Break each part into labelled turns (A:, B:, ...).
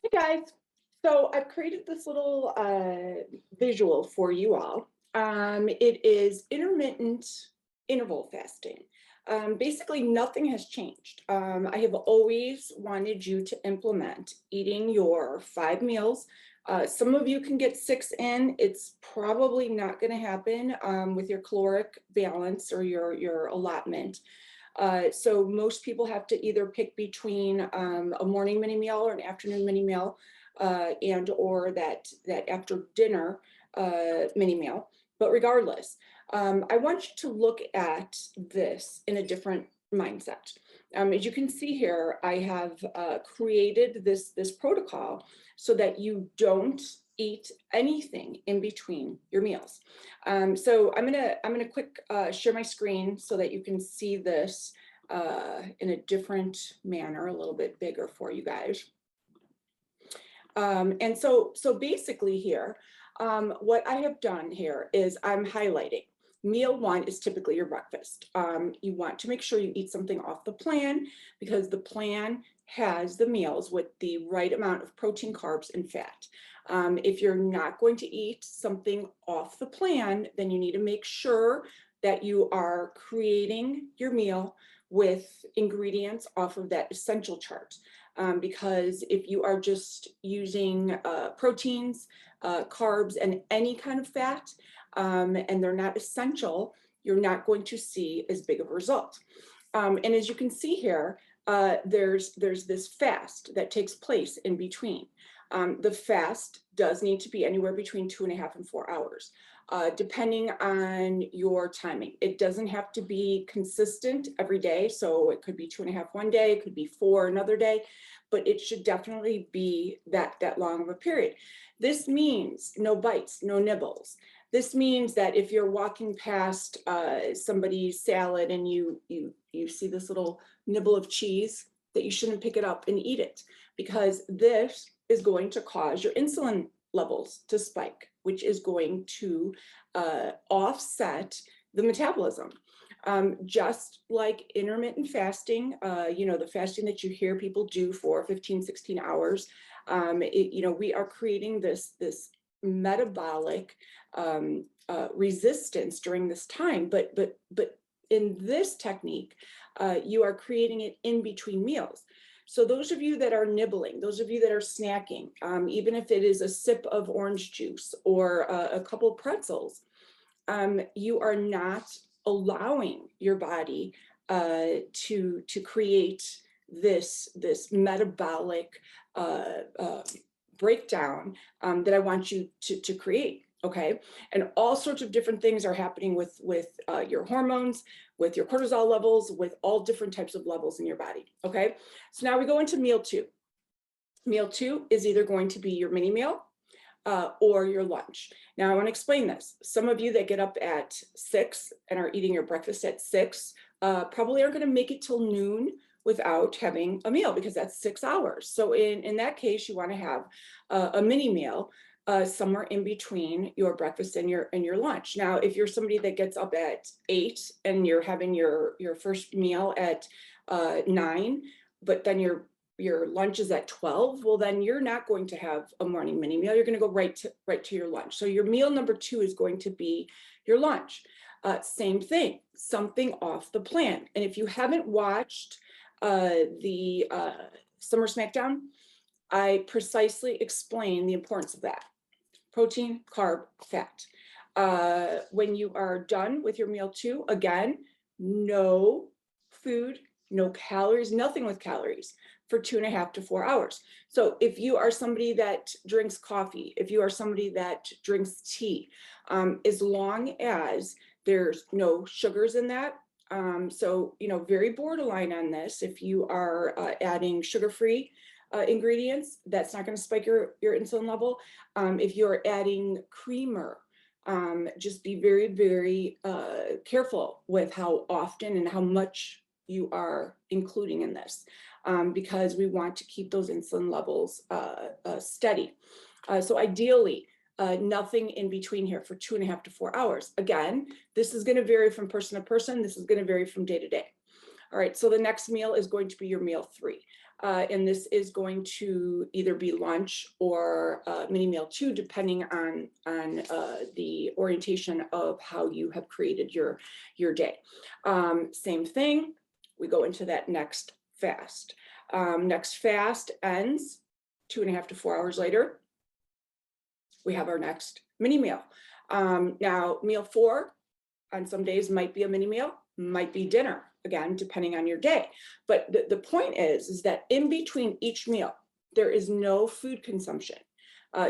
A: Hey guys, so I've created this little visual for you all. It is intermittent interval fasting. Basically, nothing has changed. I have always wanted you to implement eating your 5 meals. Some of you can get 6 in. It's probably not going to happen with your caloric balance or your allotment. So most people have to either pick between a morning mini meal or an afternoon mini meal, and or that after dinner mini meal. But regardless, I want you to look at this in a different mindset. As you can see here, I have created this protocol so that you don't eat anything in between your meals. So I'm gonna quick share my screen so that you can see this in a different manner, a little bit bigger for you guys. And so basically here, what I have done here is I'm highlighting. Meal one is typically your breakfast. You want to make sure you eat something off the plan because the plan has the meals with the right amount of protein, carbs, and fat. If you're not going to eat something off the plan, then you need to make sure that you are creating your meal with ingredients off of that essential chart. Because if you are just using proteins, carbs, and any kind of fat, and they're not essential, you're not going to see as big of a result. And as you can see here, there's this fast that takes place in between. The fast does need to be anywhere between 2.5 and 4 hours, depending on your timing. It doesn't have to be consistent every day. So it could be 2.5 one day, it could be 4 another day, but it should definitely be that long of a period. This means no bites, no nibbles. This means that if you're walking past somebody's salad and you see this little nibble of cheese, that you shouldn't pick it up and eat it, because this is going to cause your insulin levels to spike, which is going to offset the metabolism. Just like intermittent fasting, the fasting that you hear people do for 15, 16 hours, we are creating this metabolic resistance during this time, but in this technique, you are creating it in between meals. So those of you that are nibbling, those of you that are snacking, even if it is a sip of orange juice or a couple pretzels, you are not allowing your body to create this metabolic breakdown that I want you to create. Okay, and all sorts of different things are happening with your hormones, with your cortisol levels, with all different types of levels in your body. Okay, so now we go into meal two. Meal two is either going to be your mini meal or your lunch. Now I want to explain this. Some of you that get up at 6 and are eating your breakfast at 6 probably aren't going to make it till noon without having a meal, because that's 6 hours. So in that case, you want to have a mini meal somewhere in between your breakfast and your lunch. Now, if you're somebody that gets up at 8 and you're having your first meal at 9, but then your lunch is at 12, well, then you're not going to have a morning mini meal. You're going to go right to your lunch. So your meal number 2 is going to be your lunch. Same thing, something off the plan. And if you haven't watched the Summer Smackdown, I precisely explain the importance of that. Protein, carb, fat. When you are done with your meal 2, again, no food, no calories, nothing with calories for 2.5 to 4 hours. So if you are somebody that drinks coffee, if you are somebody that drinks tea, as long as there's no sugars in that, so, very borderline on this. If you are adding sugar-free ingredients, that's not going to spike your insulin level. If you're adding creamer, just be very, very careful with how often and how much you are including in this, because we want to keep those insulin levels steady. So ideally, nothing in between here for 2.5 to 4 hours. Again, this is going to vary from person to person. This is going to vary from day to day. All right, so the next meal is going to be your meal 3. And this is going to either be lunch or mini meal 2, depending on the orientation of how you have created your day. Same thing, we go into that next fast. Next fast ends 2.5 to 4 hours later. We have our next mini meal. Now, meal 4 on some days might be a mini meal, might be dinner, again, depending on your day. But the point is that in between each meal, there is no food consumption.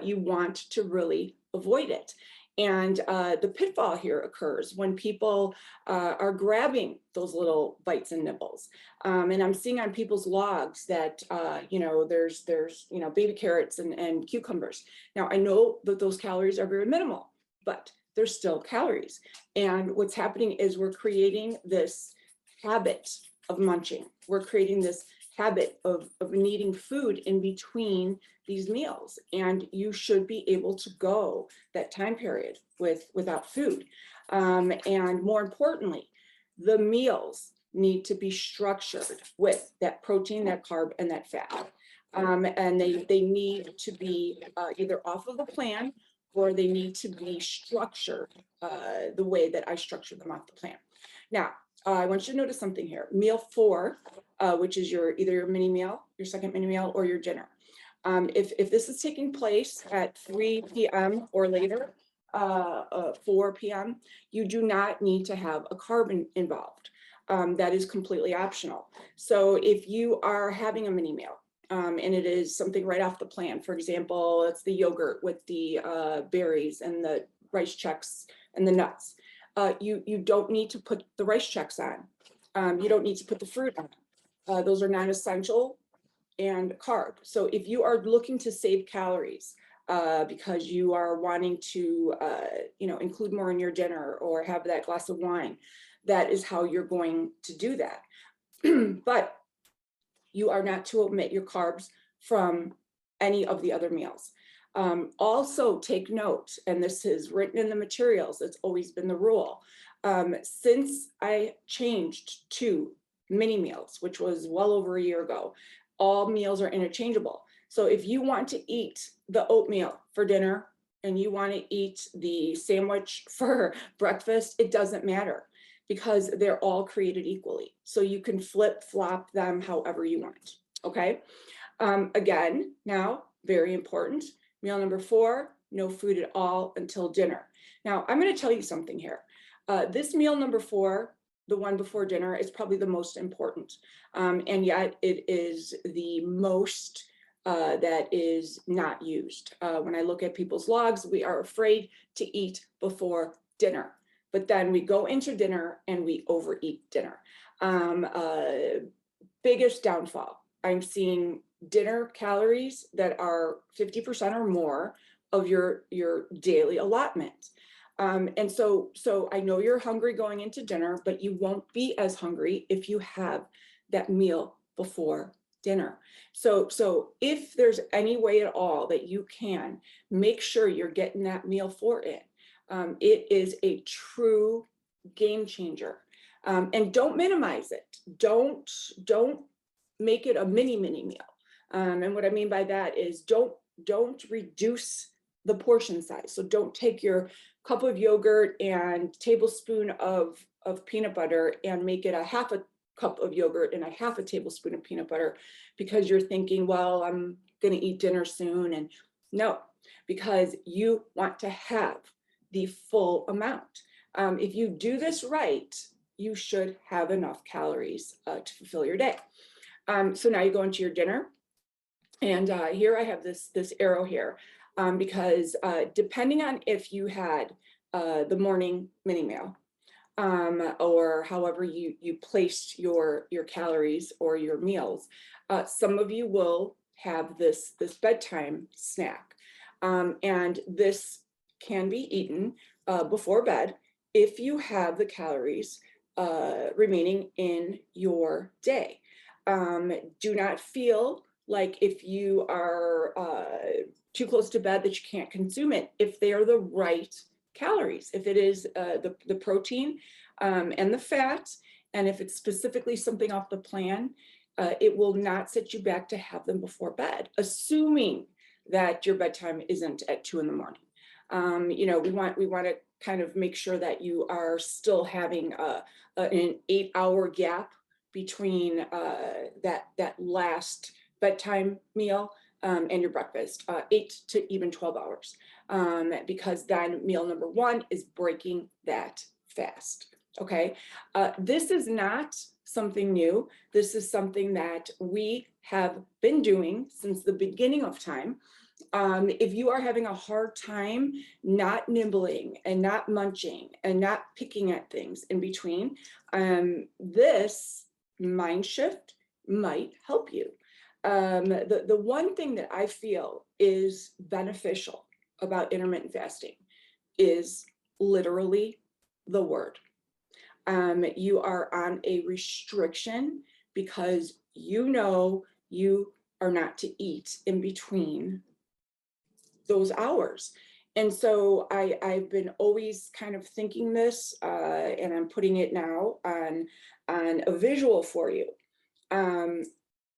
A: You want to really avoid it. And the pitfall here occurs when people are grabbing those little bites and nibbles. And I'm seeing on people's logs that, there's baby carrots and cucumbers. Now, I know that those calories are very minimal, but there's still calories. And what's happening is we're creating this habit of munching. We're creating this habit of needing food in between these meals. And you should be able to go that time period without food. And more importantly, the meals need to be structured with that protein, that carb, and that fat. And they need to be either off of the plan, or they need to be structured the way that I structured them off the plan. Now, I want you to notice something here. Meal 4, which is either your mini meal, your second mini meal, or your dinner. If this is taking place at 3 p.m. or later, 4 p.m., you do not need to have a carb involved. That is completely optional. So if you are having a mini meal, and it is something right off the plan, for example, it's the yogurt with the berries and the rice checks and the nuts, you don't need to put the rice checks on. You don't need to put the fruit on. Those are non-essential and carb. So if you are looking to save calories because you are wanting to include more in your dinner or have that glass of wine, that is how you're going to do that. But you are not to omit your carbs from any of the other meals. Also take note, and this is written in the materials, it's always been the rule. Since I changed to mini meals, which was well over a year ago, all meals are interchangeable. So if you want to eat the oatmeal for dinner and you want to eat the sandwich for breakfast, it doesn't matter, because they're all created equally. So you can flip flop them however you want, okay? Again, now, very important, meal number 4, no food at all until dinner. Now, I'm gonna tell you something here. This meal number 4, the one before dinner, is probably the most important. And yet it is the most that is not used. When I look at people's logs, we are afraid to eat before dinner. But then we go into dinner and we overeat dinner. Biggest downfall, I'm seeing dinner calories that are 50% or more of your daily allotment. And so I know you're hungry going into dinner, but you won't be as hungry if you have that meal before dinner. So if there's any way at all that you can make sure you're getting that meal 4 in, it is a true game changer. And don't minimize it. Don't make it a mini meal. And what I mean by that is don't reduce the portion size. So don't take your cup of yogurt and tablespoon of peanut butter and make it a half a cup of yogurt and a half a tablespoon of peanut butter because you're thinking, well, I'm going to eat dinner soon. And no, because you want to have the full amount. If you do this right, you should have enough calories to fulfill your day. So now you go into your dinner. And here I have this arrow here because depending on if you had the morning mini meal or however you placed your calories or your meals, some of you will have this bedtime snack. And this can be eaten before bed if you have the calories remaining in your day. Do not feel like if you are too close to bed that you can't consume it if they are the right calories. If it is the protein and the fat And if it's specifically something off the plan, it will not set you back to have them before bed, assuming that your bedtime isn't at 2 in the morning. You know, we want to kind of make sure that you are still having an 8-hour gap between that last bedtime meal and your breakfast, 8 to even 12 hours, because then meal number 1 is breaking that fast. Okay, this is not something new. This is something that we have been doing since the beginning of time. If you are having a hard time not nibbling and not munching and not picking at things in between, this mind shift might help you. The one thing that I feel is beneficial about intermittent fasting is literally the word. You are on a restriction because you know you are not to eat in between those hours. And so I've been always kind of thinking this, and I'm putting it now on a visual for you.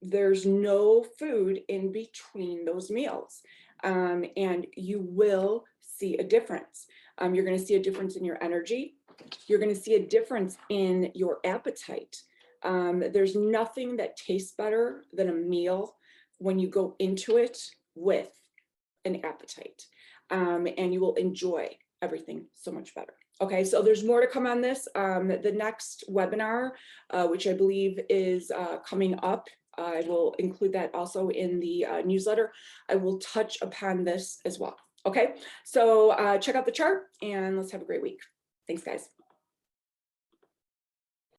A: There's no food in between those meals, and you will see a difference. You're going to see a difference in your energy. You're going to see a difference in your appetite. There's nothing that tastes better than a meal when you go into it with an appetite, and you will enjoy everything so much better. Okay, so there's more to come on this. The next webinar, which I believe is coming up, I will include that also in the newsletter. I will touch upon this as well. Okay, so check out the chart and let's have a great week. Thanks, guys.